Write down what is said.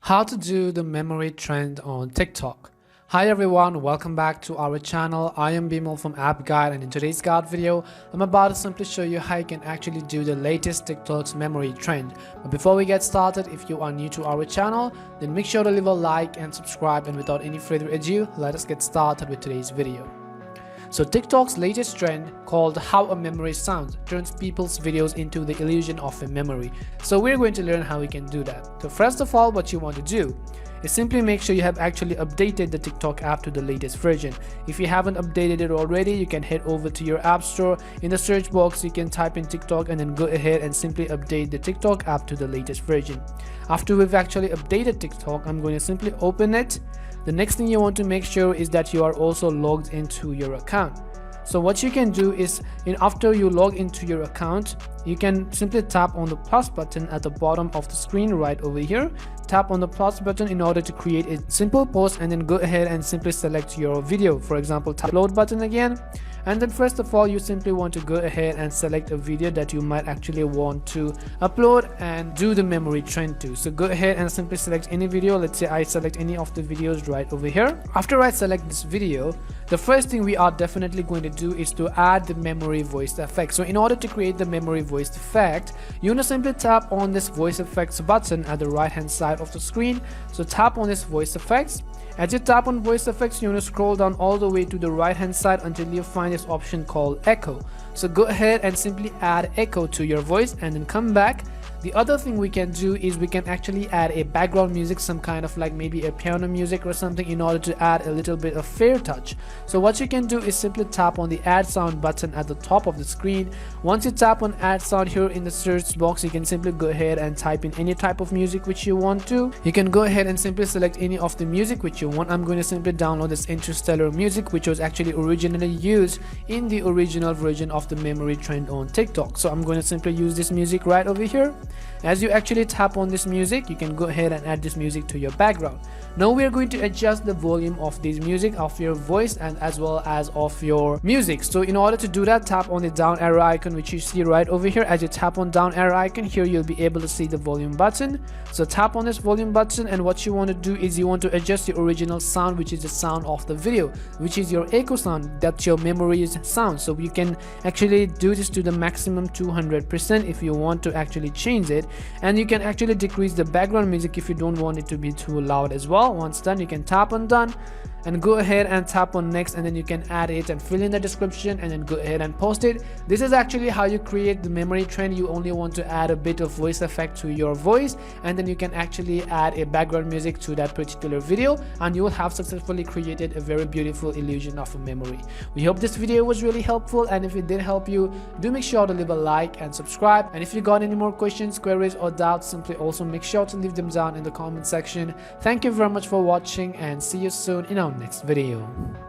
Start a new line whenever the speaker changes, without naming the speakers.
How to do the memory trend on TikTok. Hi everyone, welcome back to our channel. I am Bimal from App Guide, and in today's guide video I'm about to simply show you how you can actually do the latest TikTok's memory trend. But before we get started, if you are new to our channel, then make sure to leave a like and subscribe, and without any further ado, let us get started with today's video. So TikTok's latest trend, called How a Memory Sounds, turns people's videos into the illusion of a memory. So we're going to learn how we can do that. So first of all, what you want to do is simply make sure you have actually updated the TikTok app to the latest version. If you haven't updated it already, you can head over to your app store. In the search box, you can type in TikTok and then go ahead and simply update the TikTok app to the latest version. After we've actually updated TikTok, I'm going to simply open it. The next thing you want to make sure is that you are also logged into your account. So what you can do is, after you log into your account, you can simply tap on the plus button at the bottom of the screen right over here. Tap on the plus button in order to create a simple post, and then go ahead and simply select your video. For example, tap upload button again, and then first of all you simply want to go ahead and select a video that you might actually want to upload and do the memory trend to. So go ahead and simply select any video. Let's say I select any of the videos right over here. After I select this video, the first thing we are definitely going to do is to add the memory voice effect. So in order to create the memory voice effect, you want to simply tap on this voice effects button at the right hand side of the screen. So tap on this voice effects. As you tap on voice effects, you want to scroll down all the way to the right hand side until you find this option called echo. So go ahead and simply add echo to your voice and then come back. The other thing we can do is we can actually add a background music, some kind of like maybe a piano music or something, in order to add a little bit of fair touch. So what you can do is simply tap on the add sound button at the top of the screen. Once you tap on add sound here in the search box, you can simply go ahead and type in any type of music which you want to. You can go ahead and simply select any of the music which you want. I'm going to simply download this interstellar music, which was actually originally used in the original version of the memory trend on TikTok. So I'm going to simply use this music right over here. As you actually tap on this music, you can go ahead and add this music to your background. Now we are going to adjust the volume of this music, of your voice, and as well as of your music. So in order to do that, tap on the down arrow icon which you see right over here. As you tap on down arrow icon here, you'll be able to see the volume button. So tap on this volume button, and what you want to do is you want to adjust the original sound, which is the sound of the video, which is your echo sound, that's your memory's sound. So you can actually do this to the maximum 200% if you want to actually change it, and you can actually decrease the background music if you don't want it to be too loud as well. Once done, you can tap on done and go ahead and tap on next, and then you can add it and fill in the description and then go ahead and post it. This is actually how you create the memory trend. You only want to add a bit of voice effect to your voice, and then you can actually add a background music to that particular video, and you will have successfully created a very beautiful illusion of a memory. We hope this video was really helpful, and if it did help you, do make sure to leave a like and subscribe. And if you got any more questions, queries or doubts, simply also make sure to leave them down in the comment section. Thank you very much for watching, and see you soon in our next video.